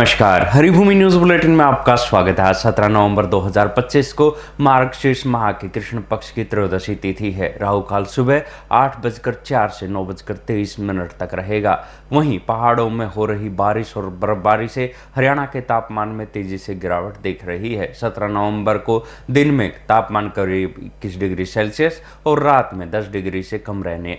नमस्कार, Haribhoomi news bulletin में आपका स्वागत है। 17 नवंबर 2025 को मार्गशीर्ष माह की कृष्ण पक्ष की त्रयोदशी तिथि है। राहु काल सुबह 8:04 से 9:23 तक रहेगा। वहीं पहाड़ों में हो रही बारिश और बर्फबारी से हरियाणा के तापमान में तेजी से गिरावट दिख रही है। 17 नवंबर को दिन में तापमान करीब 21 डिग्री सेल्सियस और रात में 10 डिग्री से कम रहने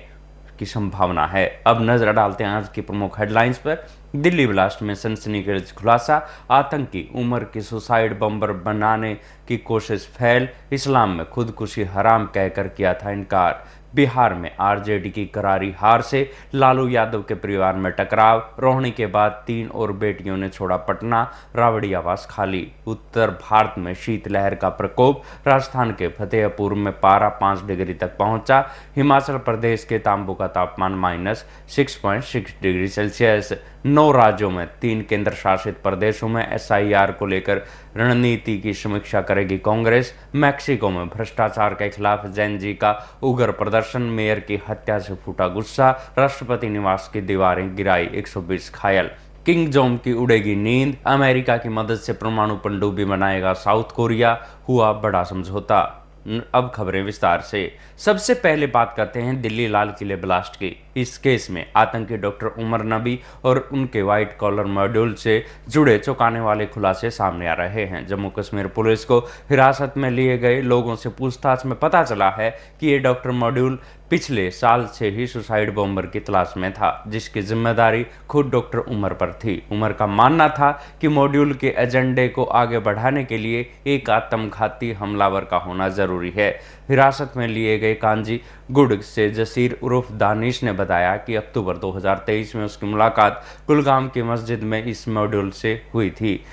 की संभावना है। अब नजर डालते हैं आज की प्रमुख हेडलाइंस पर। दिल्ली ब्लास्ट में सनसनीखेज खुलासा, आतंकी उमर की सुसाइड बम्बर बनाने की कोशिश फैल, इस्लाम में खुदकुशी हराम कहकर किया था इनकार। बिहार में आरजेडी की करारी हार से लालू यादव के परिवार में टकराव, रोहिणी के बाद 3 और बेटियों ने छोड़ा पटना, राबड़ी आवास खाली। उत्तर भारत में शीतलहर का प्रकोप, राजस्थान के फतेहपुर में पारा 5 डिग्री तक पहुंचा। हिमाचल प्रदेश के तांबू का तापमान -6.6 डिग्री सेल्सियस। 9 राज्यों में 3 केंद्र शासित प्रदेशों में एसआईआर को लेकर रणनीति की समीक्षा करेगी कांग्रेस। मैक्सिको में भ्रष्टाचार के खिलाफ जैन जी का उग्र प्रदर्शन, मेयर की हत्या से फूटा गुस्सा, राष्ट्रपति निवास की दीवारें गिराई, 120 घायल। किंग जोम की उड़ेगी नींद, अमेरिका की मदद से परमाणु पनडुब्बी बनाएगा साउथ कोरिया, हुआ बड़ा समझौता। अब खबरें विस्तार से। सबसे पहले बात करते हैं दिल्ली लाल किले ब्लास्ट की। इस केस में आतंकी डॉक्टर उमर नबी और उनके व्हाइट कॉलर मॉड्यूल से जुड़े चौंकाने वाले खुलासे सामने आ रहे हैं। जम्मू कश्मीर पुलिस को हिरासत में लिए गए लोगों से पूछताछ में पता चला है कि ये डॉक्टर मॉड्यूल पिछले साल से ही सुसाइड बॉम्बर की तलाश में था, जिसकी जिम्मेदारी खुद डॉक्टर उमर पर थी। उमर का मानना था कि मॉड्यूल के एजेंडे को आगे बढ़ाने के लिए एक आत्मघाती हमलावर का होना जरूरी है। हिरासत में लिए गए कांजी गुड से जसीर उर्फ दानिश ने बताया कि अक्टूबर 2023 में उसकी मुलाकात कुलगाम की मस्जिद में इस मॉड्यूल से हुई थी।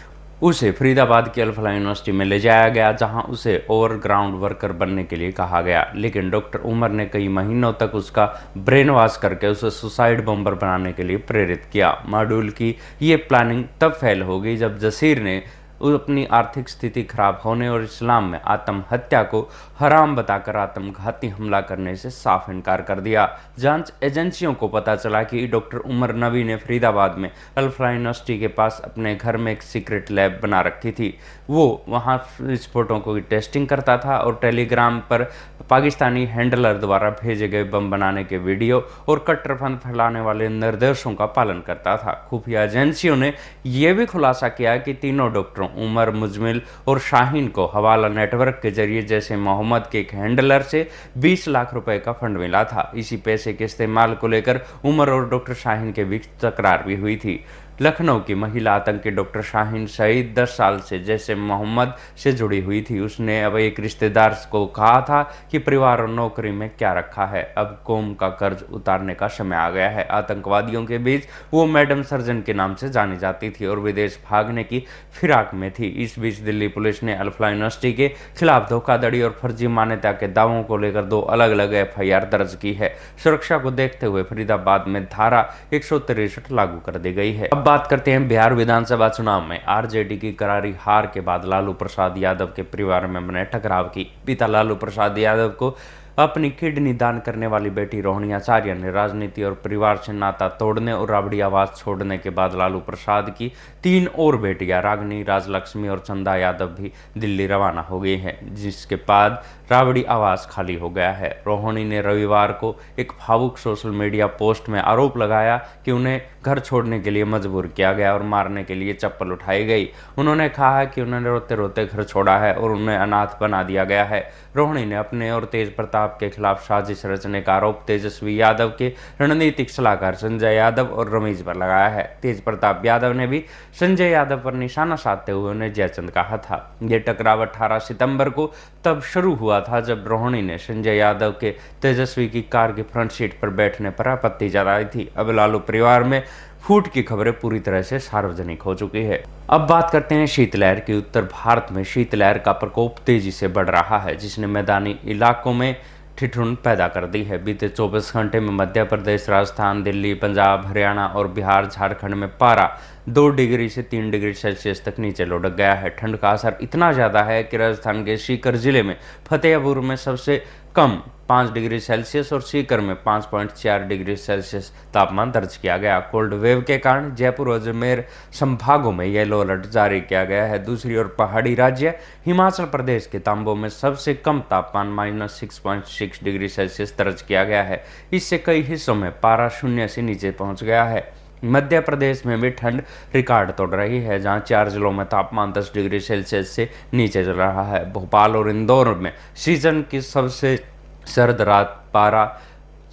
उसे फरीदाबाद की अल्फा यूनिवर्सिटी में ले जाया गया, जहां उसे ओवरग्राउंड वर्कर बनने के लिए कहा गया। लेकिन डॉक्टर उमर ने कई महीनों तक उसका ब्रेन वॉश करके उसे सुसाइड बॉम्बर बनाने के लिए प्रेरित किया। मॉड्यूल की ये प्लानिंग तब फेल हो गई जब जसीर ने अपनी आर्थिक स्थिति खराब होने और इस्लाम में आत्महत्या को हराम बताकर आत्मघाती हमला करने से साफ इनकार कर दिया। जांच एजेंसियों को पता चला कि डॉक्टर उमर नबी ने फरीदाबाद में अल्फा यूनिवर्सिटी के पास अपने घर में एक सीक्रेट लैब बना रखी थी। वो वहां विस्फोटों को टेस्टिंग करता था और टेलीग्राम पर पाकिस्तानी हैंडलर द्वारा भेजे गए बम बनाने के वीडियो और कट्टरपंथ फैलाने वाले निर्देशों का पालन करता था। खुफिया एजेंसियों ने यह भी खुलासा किया कि तीनों डॉक्टरों उमर, मुजमिल और शाहीन को हवाला नेटवर्क के जरिए जैसे मोहम्मद के एक हैंडलर से 20 लाख रुपए का फंड मिला था। इसी पैसे के इस्तेमाल को लेकर उमर और डॉक्टर शाहीन के बीच तकरार भी हुई थी। लखनऊ की महिला आतंकी डॉक्टर शाहीन सईद 10 साल से जैसे मोहम्मद से जुड़ी हुई थी। उसने अब एक रिश्तेदार को कहा था कि परिवार और नौकरी में क्या रखा है, अब कौम का कर्ज उतारने का समय आ गया है। आतंकवादियों के बीच वो मैडम सर्जन के नाम से जानी जाती थी और विदेश भागने की फिराक में थी। इस बीच दिल्ली पुलिस ने अल्फा यूनिवर्सिटी के खिलाफ धोखाधड़ी और फर्जी मान्यता के दावों को लेकर 2 अलग अलग एफआईआर दर्ज की है। सुरक्षा को देखते हुए फरीदाबाद में धारा 163 लागू कर दी गई है। बात करते हैं बिहार विधानसभा चुनाव में आरजेडी की करारी हार के बाद लालू प्रसाद यादव के परिवार में बने टकराव की। पिता लालू प्रसाद यादव को अपनी किडनी दान करने वाली बेटी रोहिणी आचार्य ने राजनीति और परिवार से नाता तोड़ने और राबड़ी आवास छोड़ने के बाद लालू प्रसाद की 3 और बेटियां रागिनी, राजलक्ष्मी और चंदा यादव भी दिल्ली रवाना हो गई हैं, जिसके बाद राबड़ी आवास खाली हो गया है। रोहिणी ने रविवार को एक भावुक सोशल मीडिया पोस्ट में आरोप लगाया कि उन्हें घर छोड़ने के लिए मजबूर किया गया और मारने के लिए चप्पल उठाई गई। उन्होंने कहा कि उन्होंने रोते रोते घर छोड़ा है और उन्हें अनाथ बना दिया गया है। रोहिणी ने अपने और तेज प्रताप के खिलाफ साजिश रचने का आरोप तेजस्वी यादव के रणनीतिक सलाहकार संजय यादव और रमेश पर लगाया है। तेज प्रताप यादव ने भी संजय यादव पर निशाना साधते हुए उन्हें जयचंद कहा था। यह टकराव 18 सितंबर को तब शुरू हुआ था जब रोहिणी ने संजय यादव के तेजस्वी की कार की फ्रंट सीट पर बैठने पर आपत्ति जताई थी। अब लालू परिवार में फूट की खबरें पूरी तरह से सार्वजनिक हो चुकी है। अब बात करते हैं शीतलहर की। उत्तर भारत में शीतलहर का प्रकोप तेजी से बढ़ रहा है, जिसने मैदानी इलाकों में ठिठुरन पैदा कर दी है। बीते 24 घंटे में मध्य प्रदेश, राजस्थान, दिल्ली, पंजाब, हरियाणा और बिहार, झारखंड में पारा 2 डिग्री से 3 डिग्री सेल्सियस तक नीचे लुढ़क गया है। ठंड का असर इतना ज़्यादा है कि राजस्थान के सीकर जिले में फतेहपुर में सबसे कम 5 डिग्री सेल्सियस और सीकर में 5.4 डिग्री सेल्सियस तापमान दर्ज किया गया। कोल्ड वेव के कारण जयपुर और अजमेर संभागों में येलो अलर्ट जारी किया गया है। दूसरी ओर पहाड़ी राज्य हिमाचल प्रदेश के तांबो में सबसे कम तापमान -6.6 डिग्री सेल्सियस दर्ज किया गया है। इससे कई हिस्सों में पारा शून्य से नीचे पहुंच गया है। मध्य प्रदेश में भी ठंड रिकॉर्ड तोड़ रही है, जहां 4 जिलों में तापमान 10 डिग्री सेल्सियस से नीचे चल रहा है। भोपाल और इंदौर में सीजन की सबसे सर्द रात पारा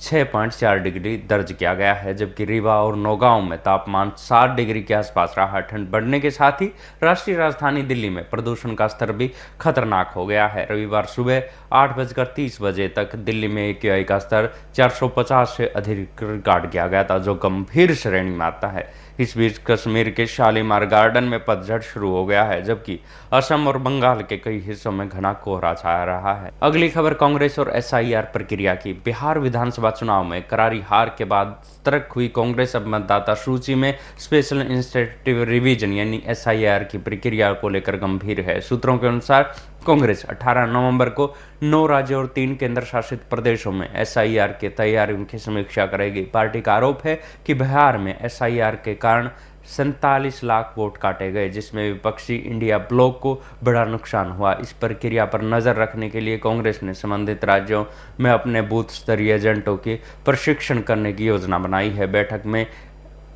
6.4 डिग्री दर्ज किया गया है, जबकि रीवा और नौगांव में तापमान 7 डिग्री के आसपास रहा। ठंड बढ़ने के साथ ही राष्ट्रीय राजधानी दिल्ली में प्रदूषण का स्तर भी खतरनाक हो गया है। रविवार सुबह 8:30 बजे तक दिल्ली में AQI का स्तर 450 से अधिक रिकॉर्ड किया गया था, जो गंभीर श्रेणी में आता है। इस बीच कश्मीर के शालीमार गार्डन में पतझड़ शुरू हो गया है, जबकि असम और बंगाल के कई हिस्सों में घना कोहरा छाया रहा है। अगली खबर कांग्रेस और SIR प्रक्रिया की। बिहार विधानसभा चुनाव में करारी हार के बाद तर्क हुई कांग्रेस अब मतदाता सूची में स्पेशल इंस्टीट्यूटिव रिवीजन यानी SIR की प्रक्रिया को लेकर गंभीर है। सूत्रों के अनुसार कांग्रेस 18 नवंबर को 9 राज्यों और 3 केंद्र शासित प्रदेशों में SIR की तैयारियों की समीक्षा करेगी। पार्टी का आरोप है कि बिहार में SIR के कारण 47 लाख वोट काटे गए, जिसमें विपक्षी इंडिया ब्लॉक को बड़ा नुकसान हुआ। इस प्रक्रिया पर नजर रखने के लिए कांग्रेस ने संबंधित राज्यों में अपने बूथ स्तरीय एजेंटों की प्रशिक्षण करने की योजना बनाई है। बैठक में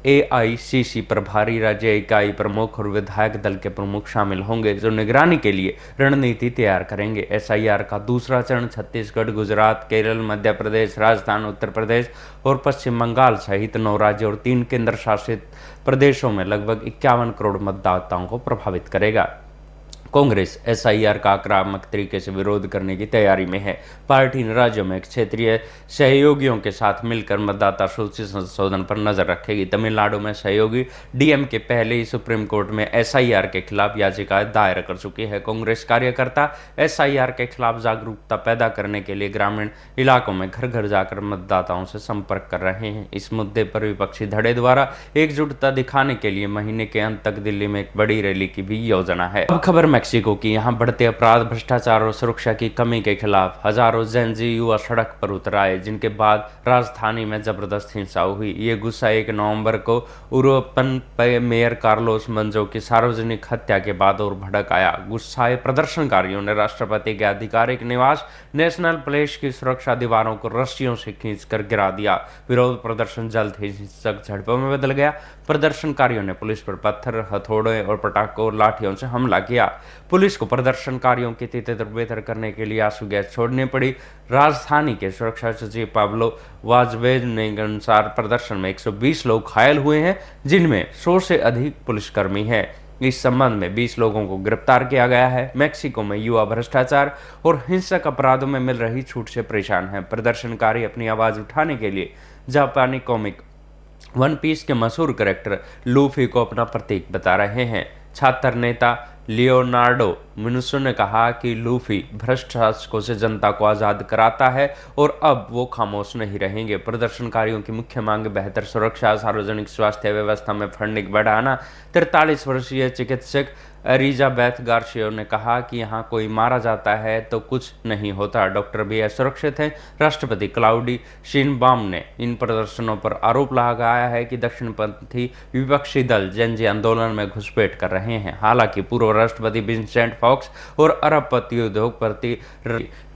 AICC प्रभारी राज्य इकाई प्रमुख और विधायक दल के प्रमुख शामिल होंगे, जो निगरानी के लिए रणनीति तैयार करेंगे। SIR का दूसरा चरण छत्तीसगढ़, गुजरात, केरल, मध्य प्रदेश, राजस्थान, उत्तर प्रदेश और पश्चिम बंगाल सहित 9 राज्यों और 3 केंद्र शासित प्रदेशों में लगभग 51 करोड़ मतदाताओं को प्रभावित करेगा। कांग्रेस SIR का आक्रामक तरीके से विरोध करने की तैयारी में है। पार्टी इन राज्यों में क्षेत्रीय सहयोगियों के साथ मिलकर मतदाता सूची संशोधन पर नजर रखेगी। तमिलनाडु में सहयोगी DMK पहले ही सुप्रीम कोर्ट में SIR के खिलाफ याचिका दायर कर चुकी है। कांग्रेस कार्यकर्ता SIR के खिलाफ जागरूकता पैदा करने के लिए ग्रामीण इलाकों में घर घर जाकर मतदाताओं से संपर्क कर रहे हैं। इस मुद्दे पर विपक्षी धड़े द्वारा एकजुटता दिखाने के लिए महीने के अंत तक दिल्ली में एक बड़ी रैली की भी योजना है। अब खबर मेक्सिको की। यहाँ बढ़ते अपराध, भ्रष्टाचार और सुरक्षा की कमी के खिलाफ हजारों जेन जी युवा सड़क पर उतर आए, जिनके बाद राजधानी में जबरदस्त हिंसा हुई। ये गुस्सा 1 नवंबर को उरुपन मेयर कार्लोस मंजो की सार्वजनिक हत्या के बाद और भड़क आया। गुस्साए प्रदर्शनकारियों ने राष्ट्रपति के आधिकारिक निवास नेशनल प्लेस की सुरक्षा दीवारों को रस्सियों से खींचकर गिरा दिया। विरोध प्रदर्शन जल्द ही हिंसक झड़पों में बदल गया। प्रदर्शनकारियों ने पुलिस पर पत्थर, हथौड़े और पटाखों और लाठियों से हमला किया। पुलिस को प्रदर्शनकारियों की तितर-बितर करने के लिए आंसू गैस छोड़नी पड़ी। राजधानी के सुरक्षा सचिव पाब्लो वाजवेज ने अनुसार प्रदर्शन में 120 लोग घायल हुए हैं, जिनमें 100 से अधिक पुलिसकर्मी हैं। इस संबंध में 20 लोगों को गिरफ्तार किया गया है। मेक्सिको में युवा भ्रष्टाचार और हिंसक अपराधों में मिल रही छूट से परेशान हैं। प्रदर्शनकारी अपनी आवाज उठाने के लिए जापानी कॉमिक वन पीस के मशहूर कैरेक्टर लूफी को अपना प्रतीक बता रहे हैं। छात्र नेता लियोनार्डो मिनुसो ने कहा कि लूफी भ्रष्ट शासकों से जनता को आज़ाद कराता है और अब वो खामोश नहीं रहेंगे। प्रदर्शनकारियों की मुख्य मांग बेहतर सुरक्षा, सार्वजनिक स्वास्थ्य व्यवस्था में फंडिंग बढ़ाना। 43 वर्षीय चिकित्सक एलिजाबेथ गार्सिया ने कहा कि यहाँ कोई मारा जाता है तो कुछ नहीं होता, डॉक्टर भी असुरक्षित हैं। राष्ट्रपति क्लाउडी शिनबाम ने इन प्रदर्शनों पर आरोप लगाया है कि दक्षिणपंथी विपक्षी दल जेनजी आंदोलन में घुसपैठ कर रहे हैं। हालांकि पूर्व राष्ट्रपति विंसेंट फॉक्स और अरबपति उद्योगपति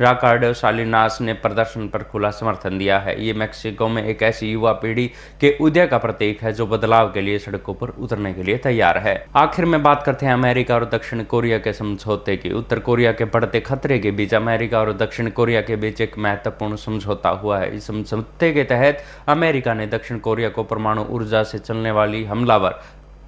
राकार्डो सालिनास ने प्रदर्शन पर खुला समर्थन दिया है। ये मेक्सिको में एक ऐसी युवा पीढ़ी के उदय का प्रतीक है जो बदलाव के लिए सड़कों पर उतरने के लिए तैयार है। आखिर में बात करते हैं अमेरिका और दक्षिण कोरिया के समझौते की। उत्तर कोरिया के बढ़ते खतरे के बीच अमेरिका और दक्षिण कोरिया के बीच एक महत्वपूर्ण समझौता हुआ है। इस समझौते के तहत अमेरिका ने दक्षिण कोरिया को परमाणु ऊर्जा से चलने वाली हमलावर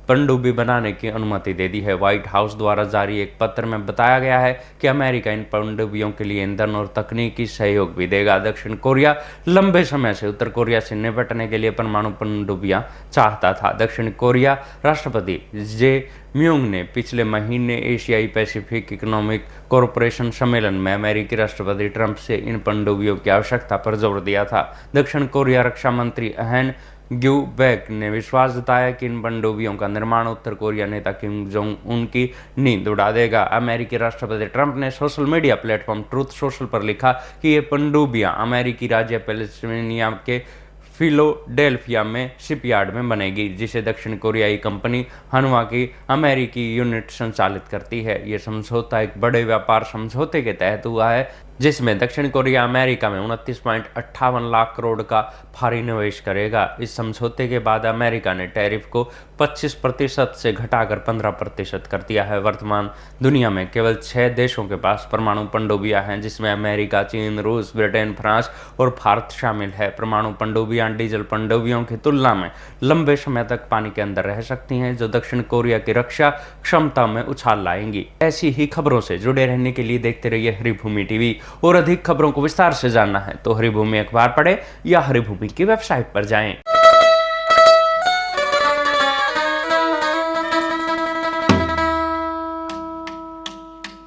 पनडुब्बी बनाने की अनुमति दे दी है। व्हाइट हाउस द्वारा जारी एक पत्र में बताया गया है कि अमेरिका इन पनडुब्बियों के लिए ईंधन और तकनीकी सहयोग भी देगा। दक्षिण कोरिया लंबे समय से उत्तर कोरिया से निपटने के लिए परमाणु पनडुब्बियां चाहता था। दक्षिण कोरिया राष्ट्रपति जे म्यूंग ने पिछले महीने एशियाई पैसिफिक इकोनॉमिक कॉरपोरेशन सम्मेलन में अमेरिकी राष्ट्रपति ट्रंप से इन पनडुब्बियों की आवश्यकता पर जोर दिया था। दक्षिण कोरिया रक्षा मंत्री अहन ग्यू बैक ने विश्वास जताया कि इन पनडुब्बियों का निर्माण उत्तर कोरिया नेता किम जोंग उन की नींद उड़ा देगा। अमेरिकी राष्ट्रपति ट्रंप ने social media platform truth social पर लिखा कि ये पनडुब्बियां अमेरिकी राज्य पेंसिल्वेनिया के फिलाडेल्फिया में शिपयार्ड में बनेगी, जिसे दक्षिण कोरियाई कंपनी हनवा की अमेरिकी यूनिट संचालित करती है। ये समझौता एक बड़े व्यापार समझौते के तहत हुआ है, जिसमें दक्षिण कोरिया अमेरिका में 29.58 लाख करोड़ का भारी निवेश करेगा। इस समझौते के बाद अमेरिका ने टैरिफ को 25% से घटाकर 15% कर दिया है। वर्तमान दुनिया में केवल 6 देशों के पास परमाणु पनडुब्बियां हैं, जिसमें अमेरिका, चीन, रूस, ब्रिटेन, फ्रांस और भारत शामिल है। परमाणु पनडुब्बियां डीजल पनडुब्बियों की तुलना में लंबे समय तक पानी के अंदर रह सकती हैं, जो दक्षिण कोरिया की रक्षा क्षमता में उछाल लाएंगी। ऐसी ही खबरों से जुड़े रहने के लिए देखते रहिए हरिभूमि टीवी। और अधिक खबरों को विस्तार से जानना है तो हरिभूमि अखबार पढ़ें या हरिभूमि की वेबसाइट पर जाएं।